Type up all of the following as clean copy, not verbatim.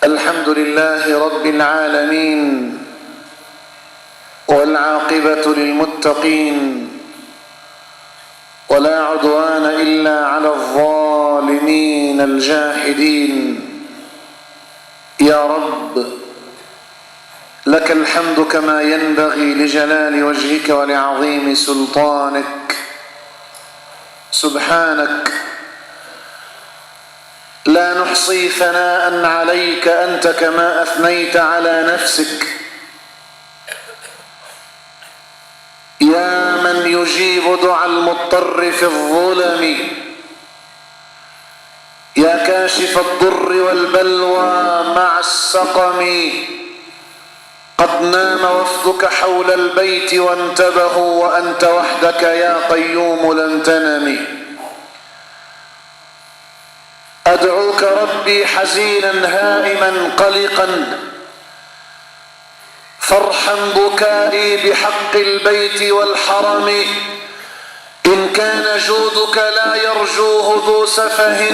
الحمد لله رب العالمين، والعاقبة للمتقين، ولا عدوان إلا على الظالمين الجاحدين. يا رب، لك الحمد كما ينبغي لجلال وجهك ولعظيم سلطانك. سبحانك، لا نحصي ثناء عليك أنت كما أثنيت على نفسك. يا من يجيب دعاء المضطر في الظلم، يا كاشف الضر والبلوى مع السقم. قد نام وفدك حول البيت وانتبهوا، وأنت وحدك يا قيوم لم تنم. أدعوك ربي حزينا هائما قلقا، فارحم بكائي بحق البيت والحرم. إن كان جودك لا يرجوه ذو سفه،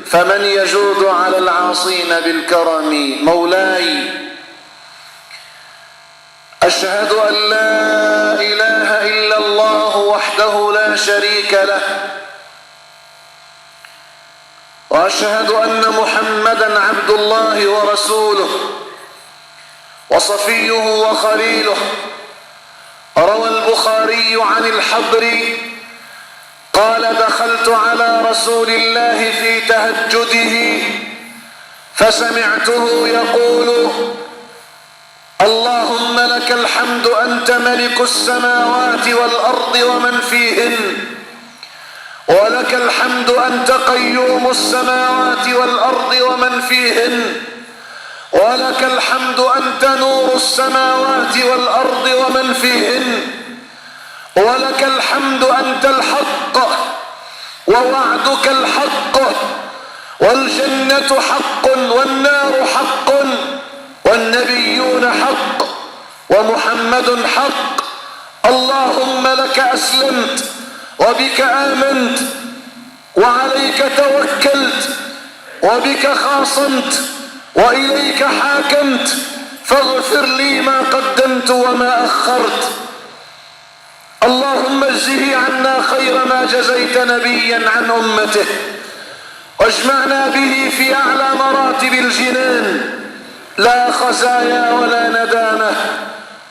فمن يجود على العاصين بالكرم. مولاي، أشهد أن لا إله إلا الله وحده لا شريك له، وأشهد أن محمدا عبد الله ورسوله وصفيه وخليله. روى البخاري عن الحبر قال: دخلت على رسول الله في تهجده فسمعته يقول: اللهم لك الحمد أنت ملك السماوات والأرض ومن فيهن، ولك الحمد أنت قيوم السماوات والأرض ومن فيهن، ولك الحمد أنت نور السماوات والأرض ومن فيهن، ولك الحمد أنت الحق ووعدك الحق، والجنة حق والنار حق، والنبيون حق ومحمد حق. اللهم لك أسلمت وبك آمنت وعليك توكلت وبك خاصمت وإليك حاكمت، فاغفر لي ما قدمت وما أخرت. اللهم اجزه عنا خير ما جزيت نبيا عن أمته، واجمعنا به في أعلى مراتب الجنان، لا خزايا ولا ندامة.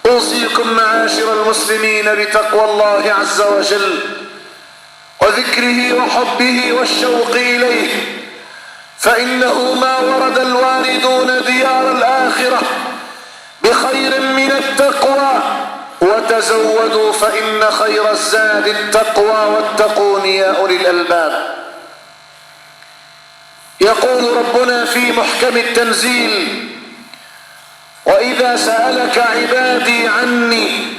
أوصيكم معاشر المسلمين بتقوى الله عز وجل، وذكره وحبه والشوق إليه، فإنه ما ورد الواردون ديار الآخرة بخير من التقوى. وتزودوا فإن خير الزاد التقوى، واتقون يا أولي الألباب. يقول ربنا في محكم التنزيل: وإذا سألك عبادي عني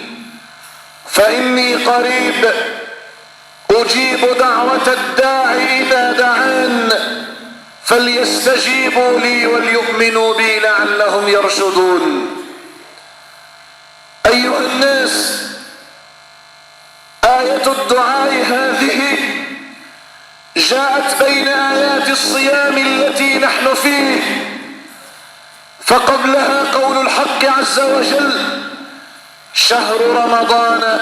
فإني قريب أجيب دعوة الداع إذا دعان، فليستجيبوا لي وليؤمنوا بي لعلهم يرشدون. أيها الناس، آية الدعاء هذه جاءت بين آيات الصيام التي نحن فيه، فقبلها قول الحق عز وجل: شهر رمضان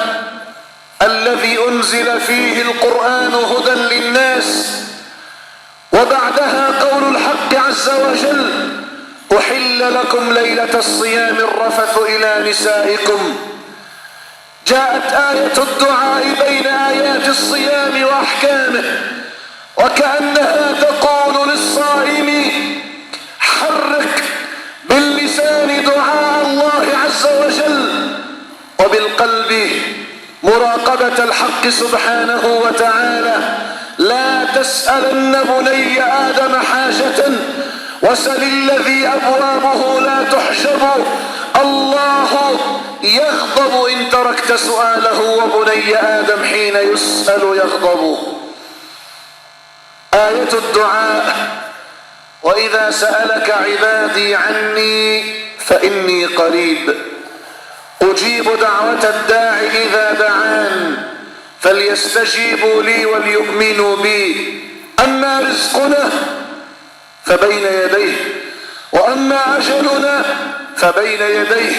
الذي أنزل فيه القرآن هدى للناس. وبعدها قول الحق عز وجل: أحل لكم ليلة الصيام الرفث إلى نسائكم. جاءت آية الدعاء بين آيات الصيام وأحكامه، وكأنها تقول للصائم: حرك باللسان دعاء الله عز وجل، وبالقلب مراقبة الحق سبحانه وتعالى. لا تسألن بني آدم حاجة وسل الذي أبوابه لا تحجب. الله يغضب إن تركت سؤاله، وبني آدم حين يسأل يغضب. آية الدعاء: وإذا سألك عبادي عني فإني قريب أجيب دعوة الداع إذا دعان، فليستجيبوا لي وليؤمنوا بي. أما رزقنا فبين يديه، وأما أجلنا فبين يديه،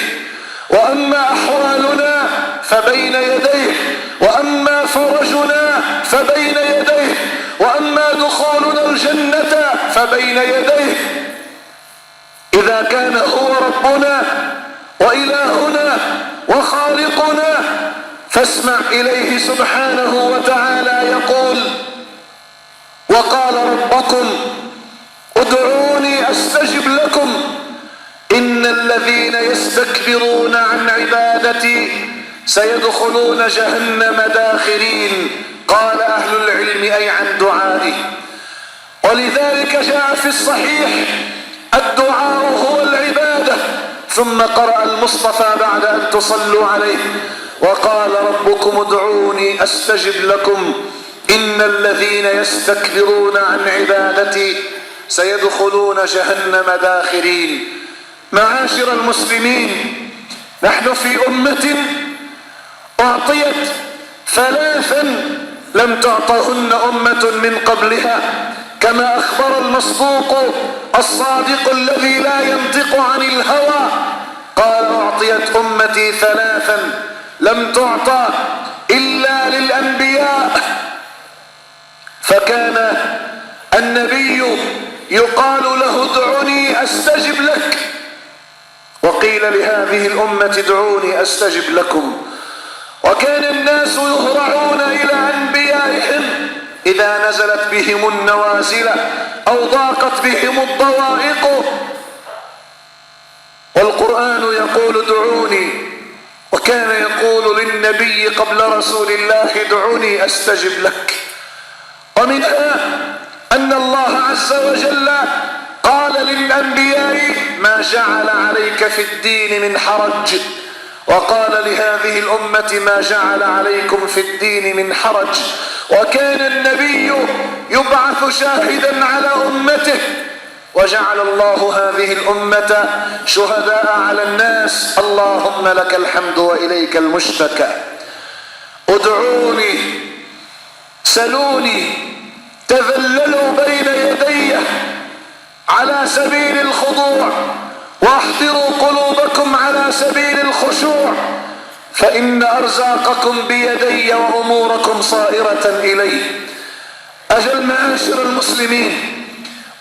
وأما أحوالنا فبين يديه، وأما فرجنا فبين يديه، وأما دخولنا الجنة فبين يديه. إذا كان هو ربنا وإلهنا وخالقنا فاسمع إليه سبحانه وتعالى يقول: وقال ربكم ادعوني أستجب لكم إن الذين يستكبرون عن عبادتي سيدخلون جهنم داخرين. قال أهل العلم أي عن دعائه. ولذلك جاء في الصحيح: الدعاء هو العبادة. ثم قرأ المصطفى بعد أن تصلوا عليه: وقال ربكم ادعوني أستجب لكم إن الذين يستكبرون عن عبادتي سيدخلون جهنم داخرين. معاشر المسلمين، نحن في أمة أعطيت ثلاثا لم تعطهن أمة من قبلها، كما أخبر المصدوق الصادق الذي لا ينطق عن الهوى قال: أعطيت أمتي ثلاثا لم تعطى إلا للأنبياء. فكان النبي يقال له: ادعني أستجب لك، وقيل لهذه الأمة: ادعوني أستجب لكم. وكان الناس يهرعون إلى أنبيائهم إذا نزلت بهم النوازل أو ضاقت بهم الضوائق، والقرآن يقول: ادعوني. وكان يقول للنبي قبل رسول الله: ادعوني أستجب لك. ومنها أن الله عز وجل قال للأنبياء: ما جعل عليك في الدين من حرج، وقال لهذه الأمة: ما جعل عليكم في الدين من حرج. وكان النبي يبعث شاهدا على أمته، وجعل الله هذه الأمة شهداء على الناس. اللهم لك الحمد وإليك المشتكى. ادعوني، سلوني، تذللوا بين يدي على سبيل الخضوع، واحضروا قلوبكم على سبيل الخشوع، فإن أرزاقكم بيدي وأموركم صائرة إلي. أجل معاشر المسلمين،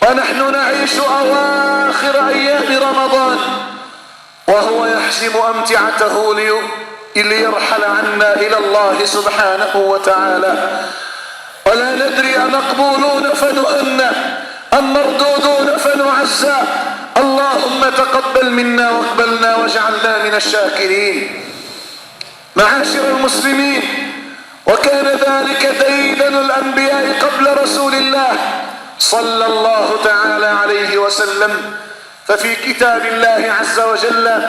ونحن نعيش أواخر أيام رمضان وهو يحسم أمتعته ليرحل عنا إلى الله سبحانه وتعالى، ولا ندري أمقبولون فنؤنى أم مردودون فنعزى. اللهم تقبل منا واقبلنا واجعلنا من الشاكرين. معاشر المسلمين، وكان ذلك ديدن الأنبياء قبل رسول الله صلى الله تعالى عليه وسلم. ففي كتاب الله عز وجل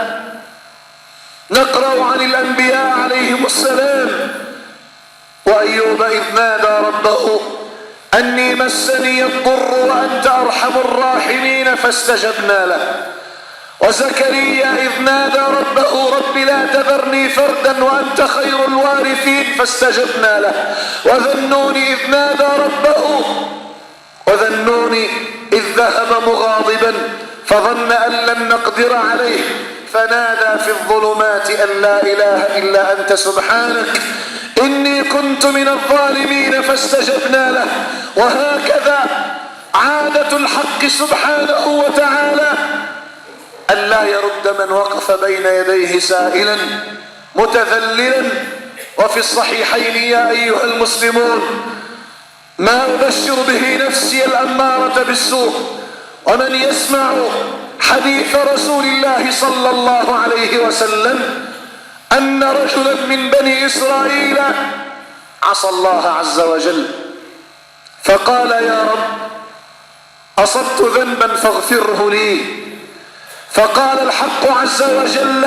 نقرأ عن الأنبياء عليهم السلام: وأيوب إذ نادى ربه أني مسني الضر وأنت أرحم الراحمين فاستجبنا له. وزكريا إذ نادى ربه رب لا تذرني فردا وأنت خير الوارثين فاستجبنا له. وذنوني إذ نادى ربه وذنوني إذ ذهب مغاضبا فظن أن لن نقدر عليه فنادى في الظلمات أن لا إله إلا أنت سبحانك إني كنت من الظالمين فاستجبنا له. وهكذا عادة الحق سبحانه وتعالى أن لا يرد من وقف بين يديه سائلا متذللا. وفي الصحيحين يا أيها المسلمون ما أبشر به نفسي الأمارة بالسوء ومن يسمع حديث رسول الله صلى الله عليه وسلم أن رجلا من بني إسرائيل عصى الله عز وجل فقال: يا رب أصبت ذنبا فاغفره لي. فقال الحق عز وجل: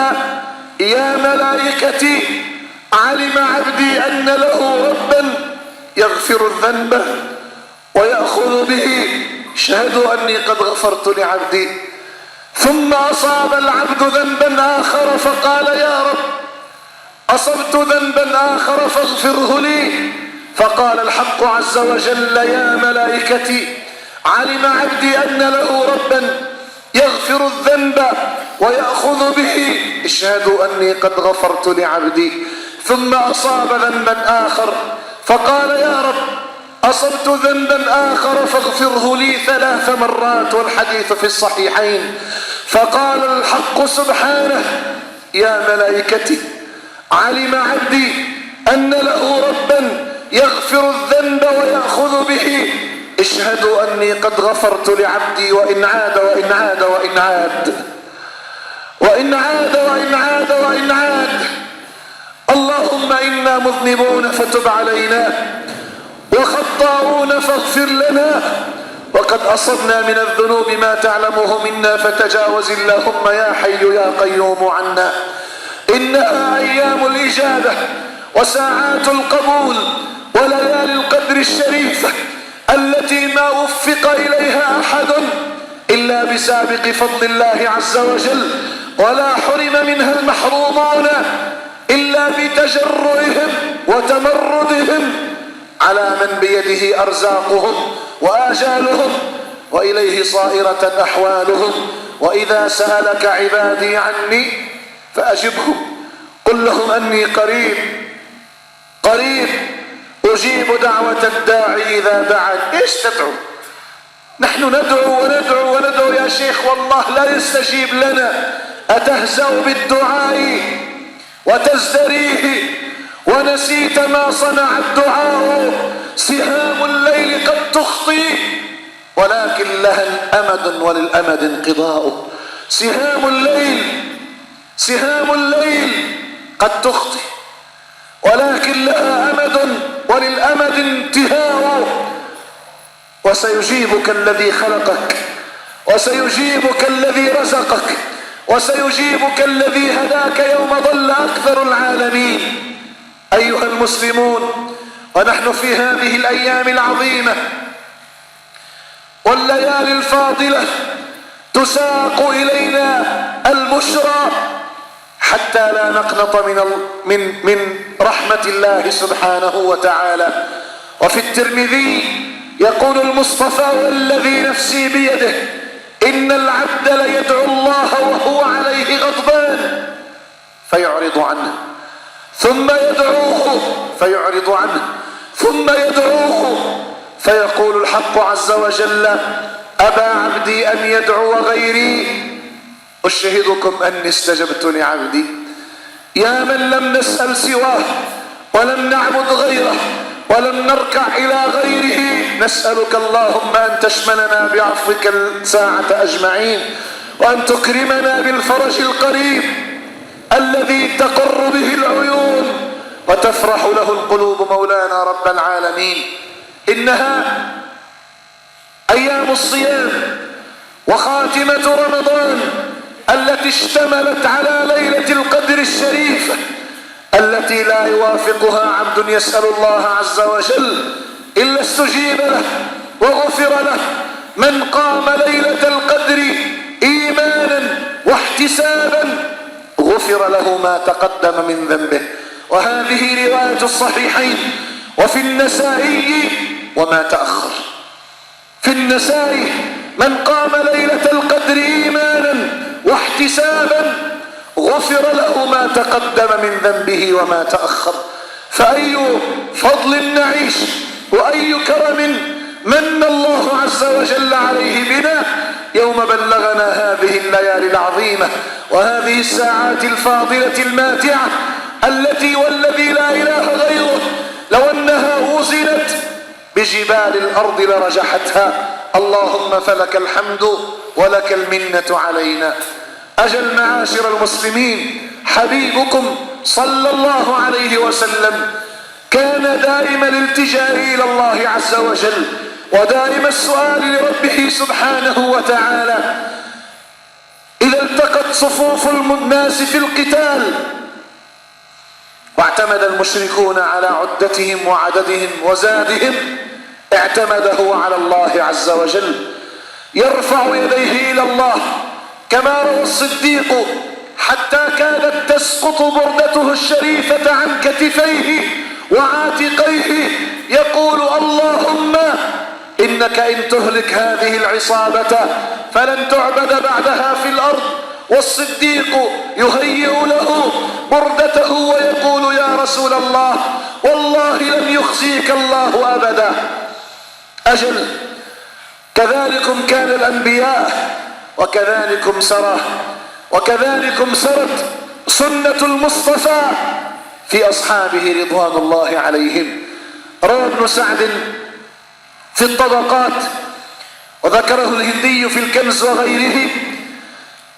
يا ملائكتي علم عبدي أن له ربا يغفر الذنب ويأخذ به، شهدوا أني قد غفرت لعبدي. ثم أصاب العبد ذنبا آخر فقال: يا رب أصبت ذنبا آخر فاغفره لي. فقال الحق عز وجل: يا ملائكتي علم عبدي أن له ربا يغفر يغفر الذنب ويأخذ به، اشهدوا أني قد غفرت لعبدي. ثم أصاب ذنبا آخر فقال يا رب أصبت ذنبا آخر فاغفره لي 3 مرات، والحديث في الصحيحين. فقال الحق سبحانه يا ملائكتي علم عبدي أن له ربا يغفر الذنب ويأخذ به، اشهدوا أني قد غفرت لعبدي وإن عاد وإن عاد وإن عاد وإن عاد وإن عاد وإن عاد. اللهم إنا مذنبون فتب علينا وخطاؤون فاغفر لنا، وقد أصبنا من الذنوب ما تعلمه منا فتجاوز اللهم يا حي يا قيوم عنا. إنها أيام الإجابة وساعات القبول وليالي القدر الشريفة التي ما وفق إليها أحد إلا بسابق فضل الله عز وجل، ولا حرم منها المحرومون إلا بتجرؤهم وتمردهم على من بيده أرزاقهم وآجالهم وإليه صائرة أحوالهم. وإذا سألك عبادي عني فأجبهم قل لهم أني قريب أجيب دعوة الداعي إذا دعان. إيش تدعو؟ نحن ندعو وندعو وندعو يا شيخ والله لا يستجيب لنا. أتهزأ بالدعاء وتزدريه ونسيت ما صنع الدعاء؟ سهام الليل قد تخطي ولكن لها أمد وللأمد انقضاء. سهام الليل قد تخطي ولكن لها أمد وللأمد انتهاء. وسيجيبك الذي خلقك، وسيجيبك الذي رزقك، وسيجيبك الذي هداك يوم ضل أكثر العالمين. أيها المسلمون، ونحن في هذه الأيام العظيمة والليالي الفاضلة تساق إلينا البشرى حتى لا نقنط من رحمة الله سبحانه وتعالى. وفي الترمذي يقول المصطفى والذي نفسي بيده إن العبد ليدعو الله وهو عليه غضبان فيعرض عنه، ثم يدعوه فيعرض عنه، ثم يدعوه فيقول الحق عز وجل أبى عبدي أن يدعو غيري أشهدكم أني استجبت لعبدي. يا من لم نسأل سواه ولم نعبد غيره ولم نركع إلى غيره، نسألك اللهم أن تشملنا بعفوك الساعة أجمعين، وأن تكرمنا بالفرج القريب الذي تقر به العيون وتفرح له القلوب مولانا رب العالمين. إنها أيام الصيام وخاتمة رمضان التي اشتملت على ليلة القدر الشريفة التي لا يوافقها عبد يسأل الله عز وجل إلا استجيب له وغفر له. من قام ليلة القدر إيمانا واحتسابا غفر له ما تقدم من ذنبه. وهذه رواية الصحيحين. وفي النسائي وما تأخر، في النسائي من قام ليلة القدر إيمانا واحتسابا غفر له ما تقدم من ذنبه وما تأخر. فأي فضل نعيش وأي كرم من الله عز وجل عليه بنا يوم بلغنا هذه الليالي العظيمة وهذه الساعات الفاضلة الماتعة التي والذي لا إله غيره لو أنها وزنت بجبال الأرض لرجحتها. اللهم فلك الحمد ولك المنة علينا. أجل معاشر المسلمين، حبيبكم صلى الله عليه وسلم كان دائما الالتجاء إلى الله عز وجل ودائما السؤال لربه سبحانه وتعالى. إذا التقت صفوف الناس في القتال واعتمد المشركون على عدتهم وعددهم وزادهم، اعتمده على الله عز وجل يرفع يديه إلى الله كما روى الصديق حتى كادت تسقط بردته الشريفة عن كتفيه وعاتقيه يقول اللهم إن إنك إن تهلك هذه العصابة فلن تعبد بعدها في الأرض. والصديق يهيئ له بردته ويقول يا رسول الله والله لن يخزيك الله أبدا. أجل كذلكم كان الأنبياء وكذلكم سرت سنة المصطفى في أصحابه رضوان الله عليهم. روى ابن سعد في الطبقات وذكره الهندي في الكنز وغيره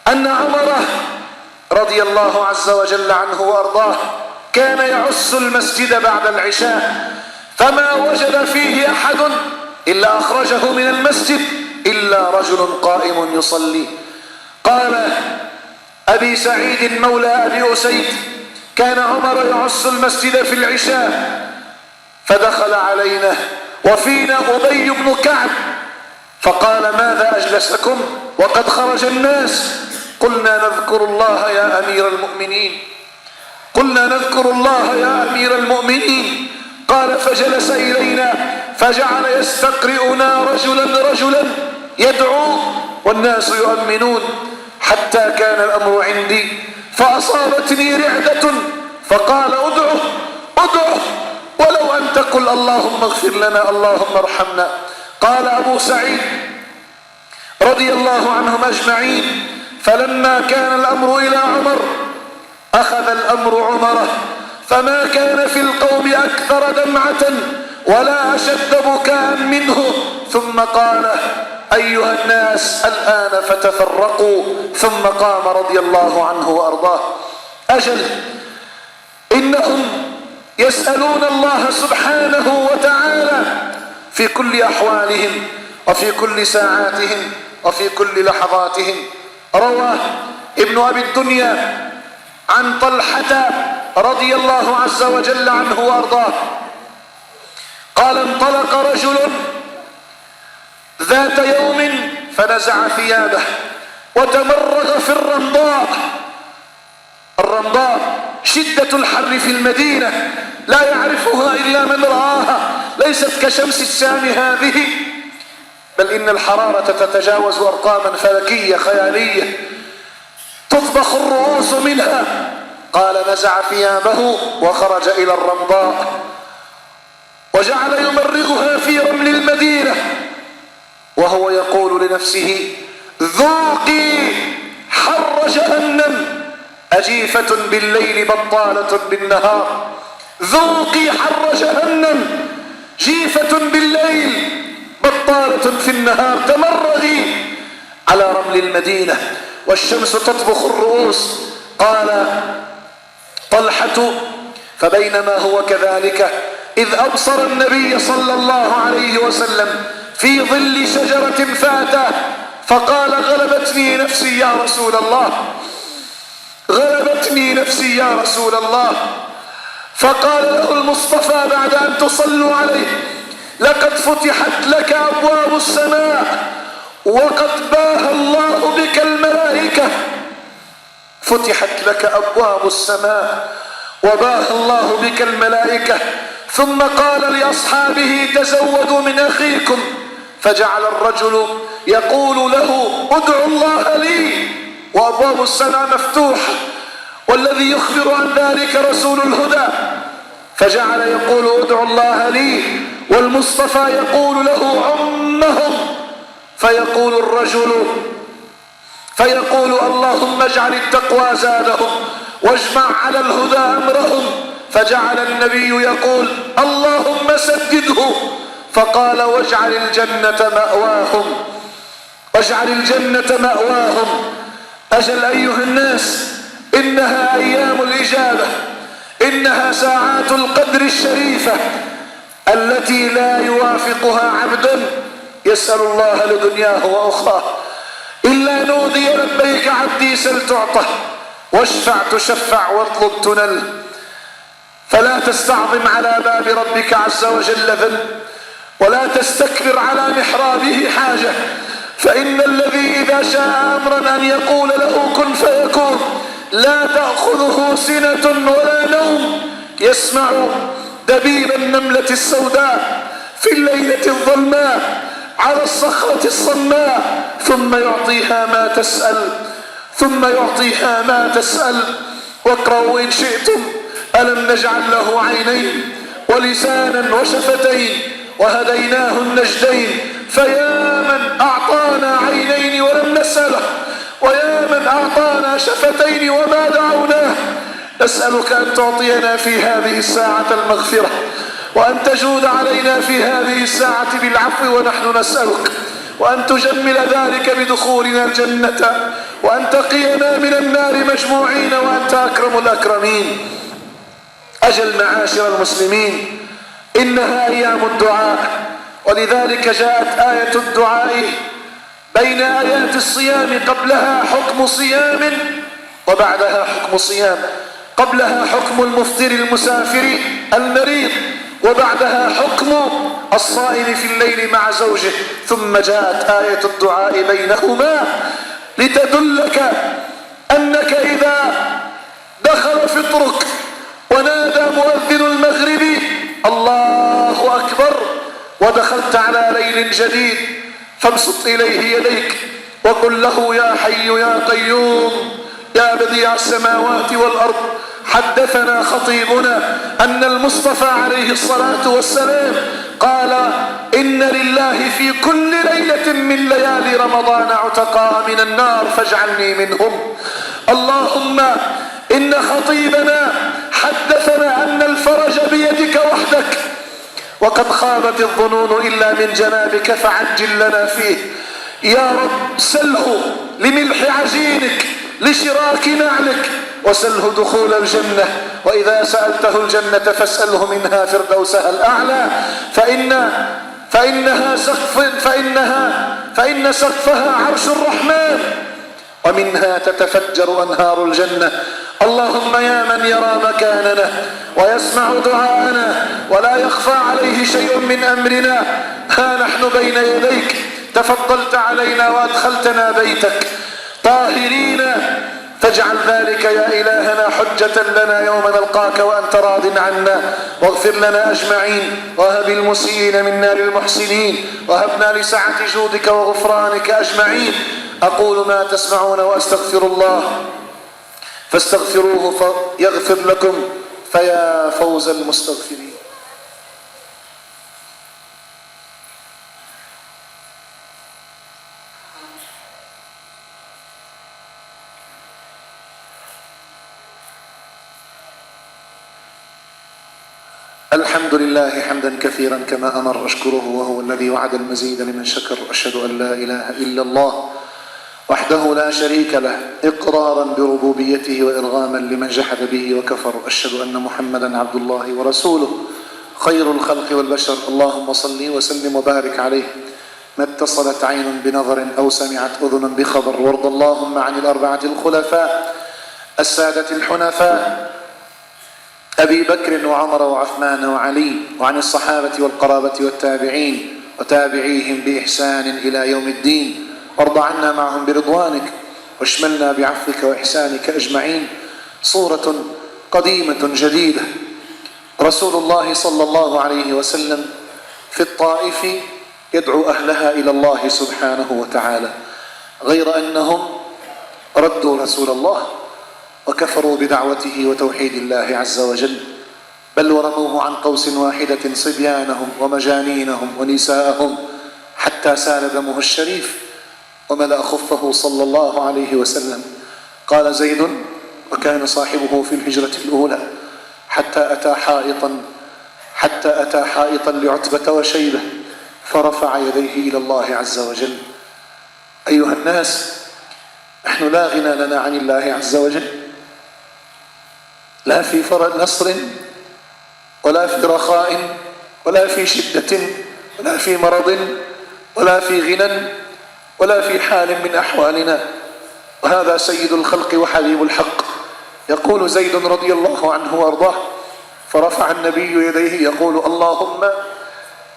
أن عمر رضي الله عز وجل عنه وأرضاه كان يعس المسجد بعد العشاء فما وجد فيه أحد إلا أخرجه من المسجد إلا رجل قائم يصلي. قال أبي سعيد مولى أبي أسيد كان عمر يعس المسجد في العشاء فدخل علينا وفينا أبي بن كعب فقال ماذا أجلسكم وقد خرج الناس؟ قلنا نذكر الله يا أمير المؤمنين. قال فجلس إلينا فجعل يستقرئنا رجلا يدعو والناس يؤمنون حتى كان الأمر عندي فأصابتني رعدة فقال ادعه ولو أن تقل اللهم اغفر لنا اللهم ارحمنا. قال أبو سعيد رضي الله عنهم أجمعين فلما كان الأمر إلى عمر أخذ الأمر عمره فما كان في القوم أكثر دمعة ولا أشد بكاء منه ثم قال أيها الناس الآن فتفرقوا ثم قام رضي الله عنه وأرضاه. أجل إنهم يسألون الله سبحانه وتعالى في كل أحوالهم وفي كل ساعاتهم وفي كل لحظاتهم. روى ابن أبي الدنيا عن طلحة رضي الله عز وجل عنه وأرضاه قال انطلق رجل ذات يوم فنزع ثيابه وتمرغ في الرمضاء شدة الحر في المدينة لا يعرفها إلا من رآها، ليست كشمس الشام هذه، بل إن الحرارة تتجاوز أرقاما فلكية خيالية تطبخ الرؤوس منها. قال نزع ثيابه وخرج إلى الرمضاء وجعل يمرغها في رمل المدينة وهو يقول لنفسه ذوقي حر جهنم أجيفة بالليل بطالة بالنهار. ذوقي حر جهنم جيفة بالليل بطالة في النهار. تمرغي على رمل المدينة والشمس تطبخ الرؤوس. قال طلحة فبينما هو كذلك إذ أبصر النبي صلى الله عليه وسلم في ظل شجرة فاتاه فقال غلبتني نفسي يا رسول الله، غلبتني نفسي يا رسول الله. فقال له المصطفى بعد أن تصلوا عليه لقد فتحت لك أبواب السماء وقد باه الله بك الملائكة. فتحت لك أبواب السماء وباه الله بك الملائكة. ثم قال لأصحابه تزودوا من أخيكم، فجعل الرجل يقول له ادعوا الله لي وأبواب السماء مفتوحة والذي يخبر عن ذلك رسول الهدى، فجعل يقول ادعوا الله لي والمصطفى يقول له عمهم، فيقول الرجل فيقول اللهم اجعل التقوى زادهم واجمع على الهدى أمرهم، فجعل النبي يقول اللهم سدده، فقال واجعل الجنة مأواهم، واجعل الجنة مأواهم. أجل أيها الناس إنها أيام الإجابة، إنها ساعات القدر الشريفة التي لا يوافقها عبد يسأل الله لدنياه وأخراه إلا نودي لبيك عبدي سل تعطى واشفع تشفع واطلب تنل. فلا تستعظم على باب ربك عز وجل ذنب ولا تستكبر على محرابه حاجة، فإن الذي إذا شاء أمرا أن يقول له كن فيكون لا تأخذه سنة ولا نوم، يسمع دبيب النملة السوداء في الليلة الظلماء على الصخرة الصماء ثم يعطيها ما تسأل. واقرأوا إن شئتم: ألم نجعل له عينين ولسانا وشفتين وهديناه النجدين، فيا من أعطانا عينين ولم نسأله، ويا من أعطانا شفتين وما دعوناه. نسألك أن تعطينا في هذه الساعة المغفرة، وأن تجود علينا في هذه الساعة بالعفو ونحن نسألك، وأن تجمل ذلك بدخولنا الجنة، وأن تقينا من النار مجموعين، وأنت أكرم الأكرمين. أجل معاشر المسلمين، إنها أيام الدعاء، ولذلك جاءت آية الدعاء بين آيات الصيام، قبلها حكم صيام وبعدها حكم صيام، قبلها حكم المفطر المسافر المريض، وبعدها حكم الصائم في الليل مع زوجه، ثم جاءت آية الدعاء بينهما لتدلك أنك إذا دخل فطرك ونادى مؤذن المغرب الله أكبر ودخلت على ليل جديد، فابسط إليه يديك وقل له: يا حي يا قيوم يا بديع السماوات والأرض. حدثنا خطيبنا أن المصطفى عليه الصلاة والسلام قال: إن لله في كل ليلة من ليالي رمضان عتقاء من النار فاجعلني منهم. اللهم إن خطيبنا حدثنا أن الفرج بيدك وحدك، وقد خابت الظنون إلا من جنابك، فعجل لنا فيه يا رب. سله لملح عجينك لشراك نعلك، وسله دخول الجنة، وإذا سألته الجنة فاسأله منها فردوسها الأعلى، فإن سقفها عرش الرحمن، ومنها تتفجر أنهار الجنة. اللهم يا من يرى مكاننا ويسمع دعاءنا ولا يخفى عليه شيء من أمرنا، ها نحن بين يديك، تفضلت علينا وأدخلتنا بيتك طاهرين، فاجعل ذلك يا إلهنا حجة لنا يوم نلقاك وأنت راض عنا، واغفر لنا أجمعين، وهب المسيئين منا للمحسنين، وهبنا لسعة جودك وغفرانك أجمعين. أقول ما تسمعون وأستغفر الله فاستغفروه فيغفر لكم، فيا فوز المستغفرين. الحمد لله حمدا كثيرا كما أمر، أشكره وهو الذي وعد المزيد لمن شكر. أشهد أن لا إله إلا الله وحده لا شريك له، إقرارا بربوبيته وإرغاما لمن جحد به وكفر. أشهد أن محمدا عبد الله ورسوله خير الخلق والبشر. اللهم صل وسلم وبارك عليه، ما اتصلت عين بنظر أو سمعت أذن بخبر. وارض اللهم عن الأربعة الخلفاء السادة الحنفاء أبي بكر وعمر وعثمان وعلي، وعن الصحابة والقرابة والتابعين وتابعيهم بإحسان إلى يوم الدين. وارض عنا معهم برضوانك، واشملنا بعفوك وإحسانك أجمعين. صورة قديمة جديدة، رسول الله صلى الله عليه وسلم في الطائف يدعو أهلها إلى الله سبحانه وتعالى، غير أنهم ردوا رسول الله وكفروا بدعوته وتوحيد الله عز وجل، بل ورموه عن قوس واحدة صبيانهم ومجانينهم ونساءهم، حتى سال دمه الشريف وملأ خفه صلى الله عليه وسلم. قال زيد وكان صاحبه في الهجرة الأولى: حتى أتى حائطا لعتبة وشيبة فرفع يديه إلى الله عز وجل. أيها الناس، نحن لا غنى لنا عن الله عز وجل، لا في نصر ولا في رخاء ولا في شدة ولا في مرض ولا في غنى ولا في حال من أحوالنا، وهذا سيد الخلق وحبيب الحق. يقول زيد رضي الله عنه وارضاه: فرفع النبي يديه يقول: اللهم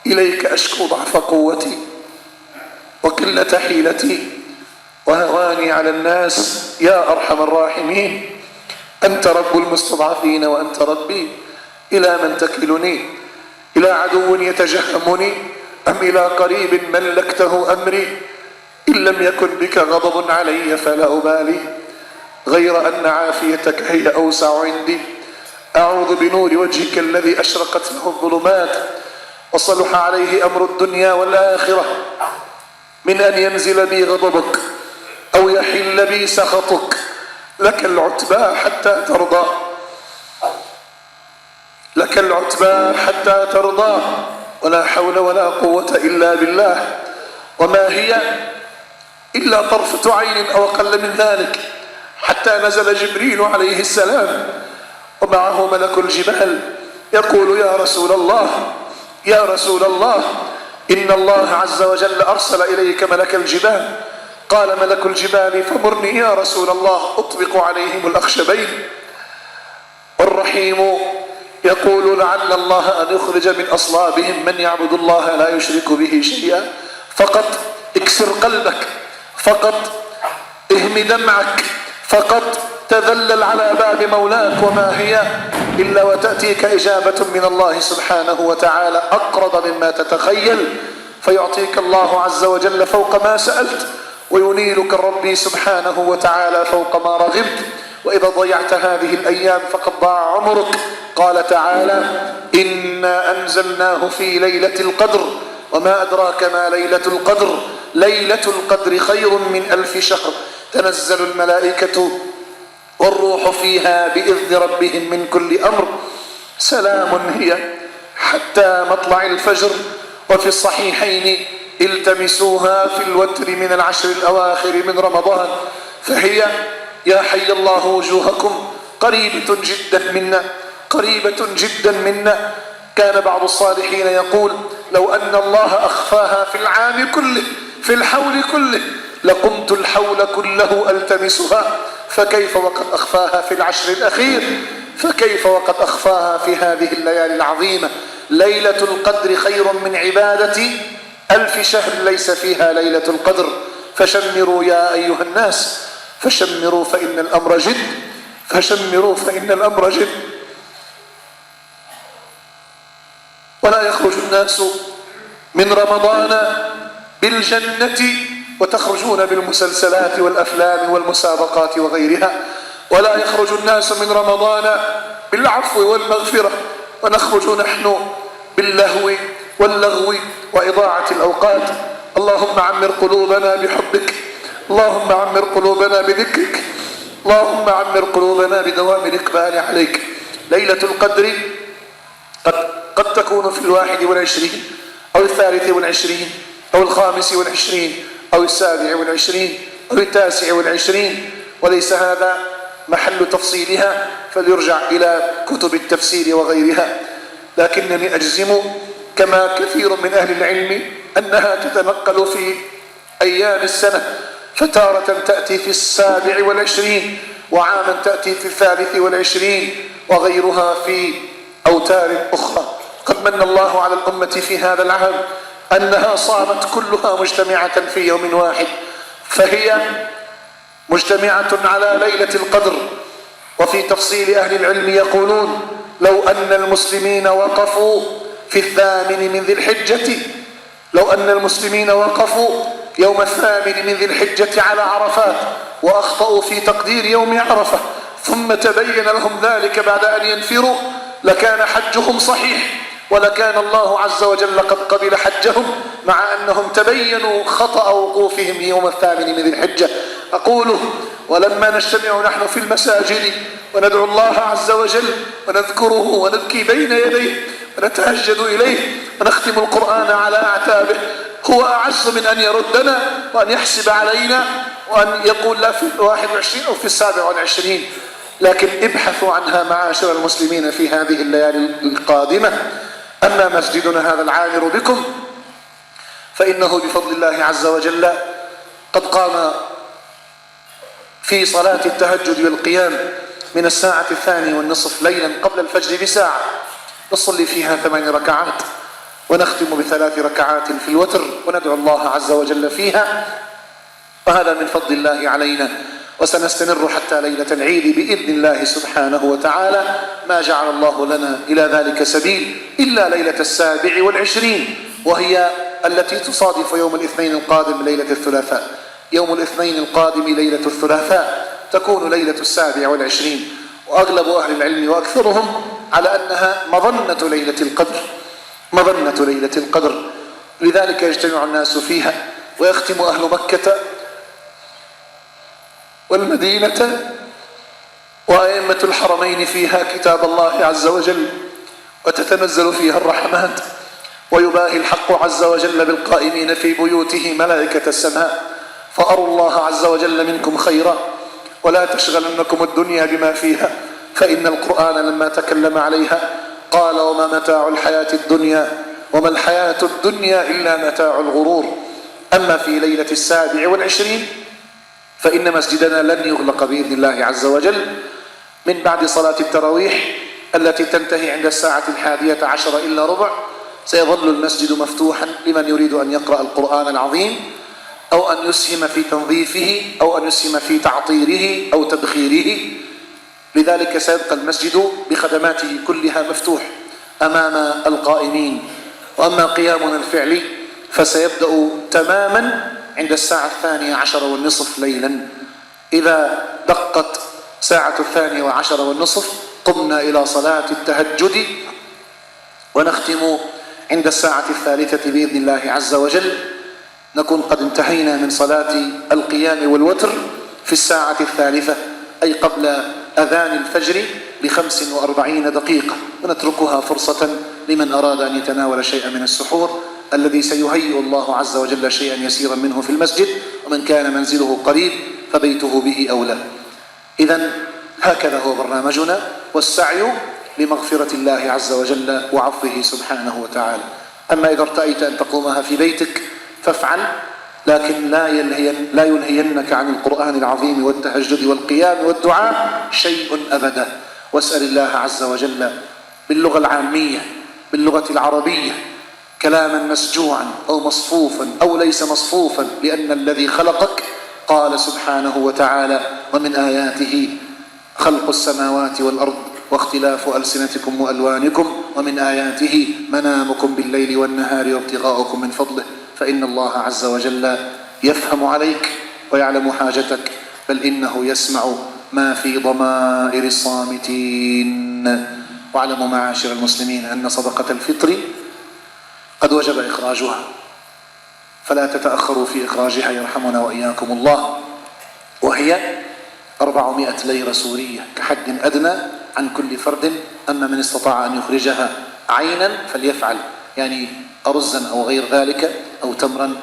إليك أشكو ضعف قوتي وقلة حيلتي وهواني على الناس يا أرحم الراحمين. أنت رب المستضعفين وأنت ربي، إلى من تكلني؟ إلى عدو يتجهمني أم إلى قريب ملكته أمري إن لم يكن بك غضب علي فلا أبالي غير أن عافيتك هي أوسع عندي أعوذ بنور وجهك الذي أشرقت له الظلمات وصلح عليه أمر الدنيا والآخرة من أن ينزل بي غضبك أو يحل بي سخطك لك العتبى حتى ترضى لك العتبى حتى ترضى ولا حول ولا قوة إلا بالله وما هي إلا طرفة عين أو أقل من ذلك حتى نزل جبريل عليه السلام ومعه ملك الجبال يقول يا رسول الله يا رسول الله إن الله عز وجل أرسل إليك ملك الجبال قال ملك الجبال فمرني يا رسول الله أطبق عليهم الأخشبين والرحيم يقول لعل الله أن يخرج من أصلابهم من يعبد الله لا يشرك به شيئا فقط اكسر قلبك فقط اهم دمعك فقط تذلل على باب مولاك وما هي إلا وتأتيك إجابة من الله سبحانه وتعالى أقرب مما تتخيل فيعطيك الله عز وجل فوق ما سألت وينيلك ربي سبحانه وتعالى فوق ما رغبت وإذا ضيعت هذه الأيام فقد ضاع عمرك قال تعالى إنا أنزلناه في ليلة القدر وما أدراك ما ليلة القدر ليلة القدر خير من 1000 شهر تنزل الملائكة والروح فيها بإذن ربهم من كل أمر سلام هي حتى مطلع الفجر وفي الصحيحين التمسوها في الوتر من العشر الأواخر من رمضان فهي يا حي الله وجوهكم قريبة جدا منا قريبة جدا منا كان بعض الصالحين يقول لو أن الله أخفاها في العام كله في الحول كله لقمت الحول كله ألتمسها فكيف وقد أخفاها في العشر الأخير فكيف وقد أخفاها في هذه الليالي العظيمة ليلة القدر خير من عبادة 1000 شهر ليس فيها ليلة القدر فشمروا يا أيها الناس فشمروا فإن الأمر جد فشمروا فإن الأمر جد ولا يخرج الناس من رمضان بالجنة وتخرجون بالمسلسلات والأفلام والمسابقات وغيرها ولا يخرج الناس من رمضان بالعفو والمغفرة ونخرج نحن باللهو واللغو وإضاعة الأوقات اللهم عمر قلوبنا بحبك اللهم عمر قلوبنا بذكرك اللهم عمر قلوبنا بدوام الإقبال عليك ليلة القدر قد تكون في 21 أو 23 أو 25 أو 27 أو 29 وليس هذا محل تفصيلها فليرجع إلى كتب التفسير وغيرها لكنني أجزم كما كثير من أهل العلم أنها تتنقل في أيام السنة فتارة تأتي في 27 وعاما تأتي في 23 وغيرها في أوتار أخرى قد من الله على الأمة في هذا العام أنها صارت كلها مجتمعة في يوم واحد فهي مجتمعة على ليلة القدر وفي تفصيل أهل العلم يقولون لو أن المسلمين وقفوا في 8 من ذي الحجة لو أن المسلمين وقفوا يوم 8 من ذي الحجة على عرفات وأخطأوا في تقدير يوم عرفة ثم تبين لهم ذلك بعد أن ينفروا لكان حجهم صحيح ولكان الله عز وجل قد قبل حجهم مع أنهم تبينوا خطأ وقوفهم يوم 8 من ذي الحجة أقوله ولما نجتمع نحن في المساجد وندعو الله عز وجل ونذكره ونبكي بين يديه ونتهجد إليه ونختم القرآن على أعتابه هو أعز من أن يردنا وأن يحسب علينا وأن يقول لا في 21 أو في 27 لكن ابحثوا عنها معاشر المسلمين في هذه الليالي القادمة أما مسجدنا هذا العامر بكم فإنه بفضل الله عز وجل قد قام في صلاة التهجد والقيام من 2:30 ليلا قبل الفجر بساعة نصلي فيها 8 ركعات ونختم ب3 ركعات في الوتر وندعو الله عز وجل فيها وهذا من فضل الله علينا وسنستمر حتى ليلة العيد بإذن الله سبحانه وتعالى ما جعل الله لنا إلى ذلك سبيل إلا ليلة 27 وهي التي تصادف يوم الاثنين القادم ليلة الثلاثاء. يوم الاثنين القادم ليلة الثلاثاء تكون ليلة 27، وأغلب أهل العلم وأكثرهم على أنها مظنة ليلة القدر، مظنة ليلة القدر، لذلك يجتمع الناس فيها ويختم أهل مكة والمدينة وأئمة الحرمين فيها كتاب الله عز وجل، وتتنزل فيها الرحمات، ويباهي الحق عز وجل بالقائمين في بيوته ملائكة السماء، فأروا الله عز وجل منكم خيرا ولا تشغلنكم الدنيا بما فيها، فإن القرآن لما تكلم عليها قال وما متاع الحياة الدنيا وما الحياة الدنيا إلا متاع الغرور. أما في ليلة 27 فإن مسجدنا لن يغلق بإذن الله عز وجل من بعد صلاة التراويح التي تنتهي عند الساعة 11 إلا ربع. سيظل المسجد مفتوحا لمن يريد أن يقرأ القرآن العظيم أو أن يسهم في تنظيفه أو أن يسهم في تعطيره أو تبخيره، لذلك سيبقى المسجد بخدماته كلها مفتوح أمام القائمين. وأما قيامنا الفعلي فسيبدأ تماما عند الساعة 12:30 ليلا. إذا دقت ساعة 12:30 قمنا إلى صلاة التهجد، ونختم عند الساعة 3 بإذن الله عز وجل. نكون قد انتهينا من صلاة القيام والوتر في الساعة 3 أي قبل أذان الفجر ب45 دقيقة، ونتركها فرصة لمن أراد أن يتناول شيئا من السحور الذي سيهيئ الله عز وجل شيئا يسيرا منه في المسجد، ومن كان منزله قريب فبيته به أولى. إذن هكذا هو برنامجنا، والسعي لمغفرة الله عز وجل وعفوه سبحانه وتعالى. أما إذا ارتأيت أن تقومها في بيتك فافعل، لكن لا يلهينك عن القرآن العظيم والتهجد والقيام والدعاء شيء أبدا. واسأل الله عز وجل باللغة العامية باللغة العربية كلاما مسجوعا أو مصفوفا أو ليس مصفوفا، لأن الذي خلقك قال سبحانه وتعالى ومن آياته خلق السماوات والأرض واختلاف ألسنتكم وألوانكم ومن آياته منامكم بالليل والنهار وابتغاؤكم من فضله، فإن الله عز وجل يفهم عليك ويعلم حاجتك، بل إنه يسمع ما في ضمائر الصامتين. واعلموا معاشر المسلمين أن صدقة الفطر قد وجب إخراجها، فلا تتأخروا في إخراجها يرحمنا وإياكم الله، وهي 400 ليرة سورية كحد أدنى عن كل فرد. أما من استطاع أن يخرجها عينا فليفعل، يعني أرزا أو غير ذلك أو تمرا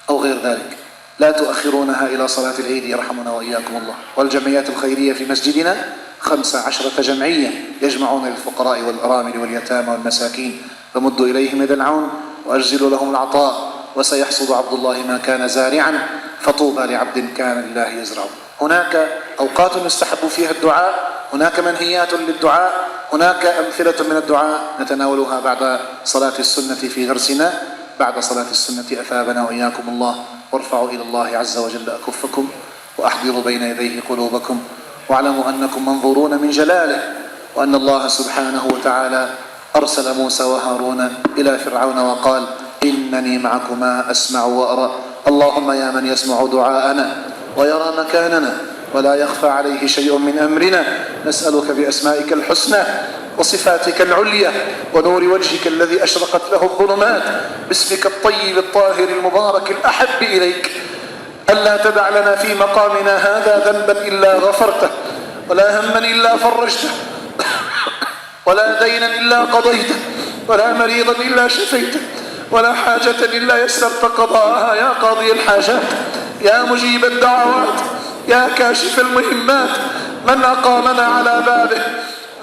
أو غير ذلك. لا تؤخرونها إلى صلاة العيد يرحمنا وإياكم الله. والجمعيات الخيرية في مسجدنا 15 جمعية يجمعون للفقراء والأرامل واليتامى والمساكين، فمدوا إليهم يد العون وأجزلوا لهم العطاء، وسيحصد عبد الله ما كان زارعا، فطوبى لعبد كان لله يزرع. هناك أوقات يستحب فيها الدعاء، هناك منهيات للدعاء، هناك أمثلة من الدعاء نتناولها بعد صلاة السنة في درسنا. بعد صلاة السنة أثابنا وإياكم الله، وارفعوا إلى الله عز وجل أكفكم وأحضروا بين يديه قلوبكم، واعلموا أنكم منظورون من جلاله، وأن الله سبحانه وتعالى أرسل موسى وهارون إلى فرعون وقال إنني معكما أسمع وأرى. اللهم يا من يسمع دعاءنا ويرى مكاننا ولا يخفى عليه شيء من أمرنا، نسألك بأسمائك الحسنى وصفاتك العليا ونور وجهك الذي أشرقت له الظلمات، باسمك الطيب الطاهر المبارك الأحب إليك، ألا تدع لنا في مقامنا هذا ذنبا إلا غفرته، ولا هما إلا فرجته، ولا دينا إلا قضيته، ولا مريضا إلا شفيته، ولا حاجة إلا يسرت قضاءها يا قاضي الحاجات، يا مجيب الدعوات، يا كاشف المهمات. من أقامنا على بابه،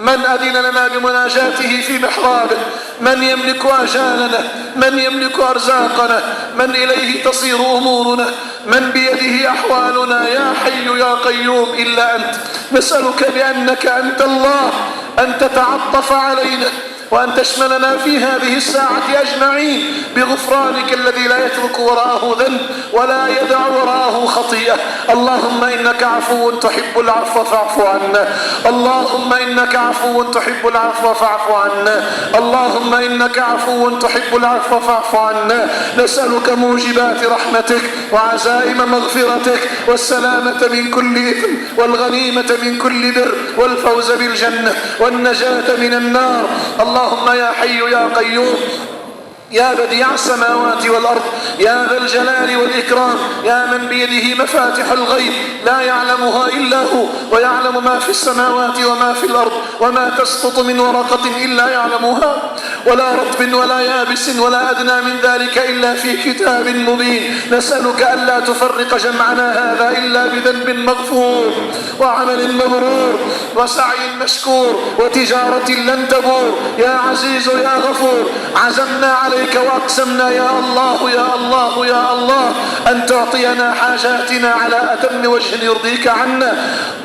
من أذن لنا بمناجاته في محرابه، من يملك آجالنا، من يملك أرزاقنا، من إليه تصير أمورنا، من بيده أحوالنا، يا حي يا قيوم إلا أنت. نسألك بأنك أنت الله أن تتعطف علينا وأن تشملنا في هذه الساعة أجمعين بغفرانك الذي لا يترك وراءه ذنب ولا يدع وراءه خطيئة. اللهم إنك عفو تحب العفو فاعف عنا. اللهم إنك عفو تحب العفو فاعف عنا. اللهم إنك عفو تحب العفو فاعف عنا. نسألك موجبات رحمتك وعزائم مغفرتك والسلامة من كل إثم والغنيمة من كل بر والفوز بالجنة والنجاة من النار. اللهم يا حي يا قيوم يا بديع السماوات والأرض يا ذا الجلال والإكرام يا من بيده مفاتح الغيب لا يعلمها إلا هو ويعلم ما في السماوات وما في الأرض وما تسقط من ورقة إلا يعلمها ولا رطب ولا يابس ولا أدنى من ذلك إلا في كتاب مبين. نسألك ألا تفرق جمعنا هذا إلا بذنب مغفور وعمل مبرور وسعي مشكور وتجارة لن تبور. يا عزيز يا غفور عزمنا عليك وأقسمنا يا الله يا الله يا الله أن تعطينا حاجاتنا على أتم وجه يرضيك عنا.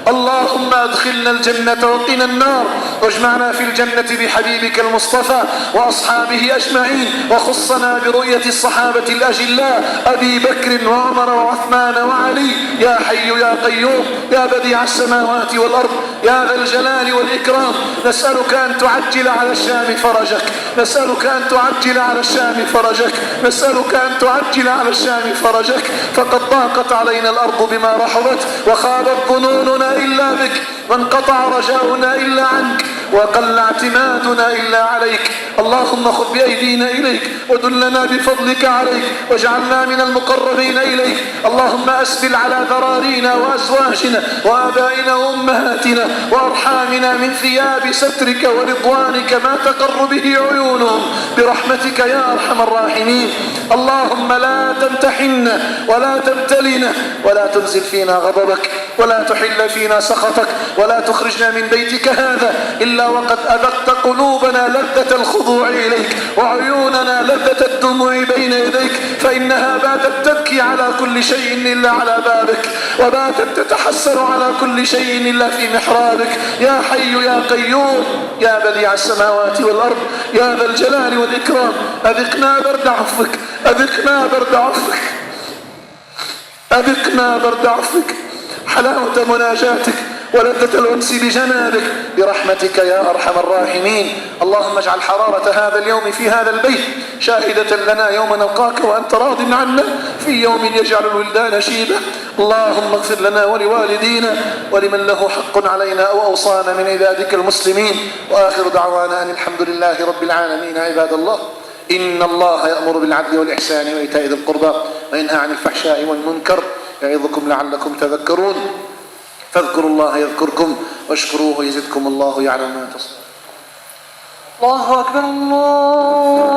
اللهم أدخلنا الجنة وقنا النار واجمعنا في الجنة بحبيبك المصطفى وأصحابه أجمعين وخصنا برؤية الصحابة الأجلاء أبي بكر وعمر وعثمان وعلي. يا حي يا قيوم يا بديع السماوات والأرض يا ذا الجلال والإكرام نسألك أن تعجل على الشام فرجك. نسألك أن تعجل على الشام فرجك. نسألك أن تعجل على الشام فرجك. فقد ضاقت علينا الأرض بما رحبت وخابت ظنوننا إلا بك وانقطع رجاؤنا إلا عنك وقل اعتمادنا إلا عليك. اللهم خذ بأيدينا إليك ودلنا بفضلك عليك واجعلنا من المقربين إليك. اللهم أسبل على ذرارينا وأزواجنا وآبائنا وأمهاتنا وأرحامنا من ثياب سترك ورضوانك ما تقر به عيونهم برحمتك يا أرحم الراحمين. اللهم لا تمتحنا ولا تبتلنا ولا تنزل فينا غضبك ولا تحل فينا سخطك ولا تخرجنا من بيتك هذا إلا وقد أذقت قلوبنا لذة الخضوع إليك وعيوننا لذة الدموع بين يديك فإنها باتت تبكي على كل شيء إلا على بابك وباتت تتحسر على كل شيء إلا في محرابك. يا حي يا قيوم يا بديع السماوات والأرض يا ذا الجلال والإكرام أذقنا برد عفوك أذقنا برد عفوك أذقنا برد عفوك حلاوة مناجاتك ولذة الأنس بجنابك برحمتك يا أرحم الراحمين. اللهم اجعل حرارة هذا اليوم في هذا البيت شاهدة لنا يوم نلقاك وأنت راض عنا في يوم يجعل الولدان شيبة. اللهم اغفر لنا ولوالدينا ولمن له حق علينا أو أوصانا من عبادك المسلمين. وآخر دعوانا أن الحمد لله رب العالمين. عباد الله إن الله يأمر بالعدل والإحسان وإيتاء ذي القربى وينهى عن الفحشاء والمنكر يعظكم لعلكم تذكرون. فاذكروا الله يذكركم واشكروه يزدكم الله يعلم ما تصنعون. الله أكبر الله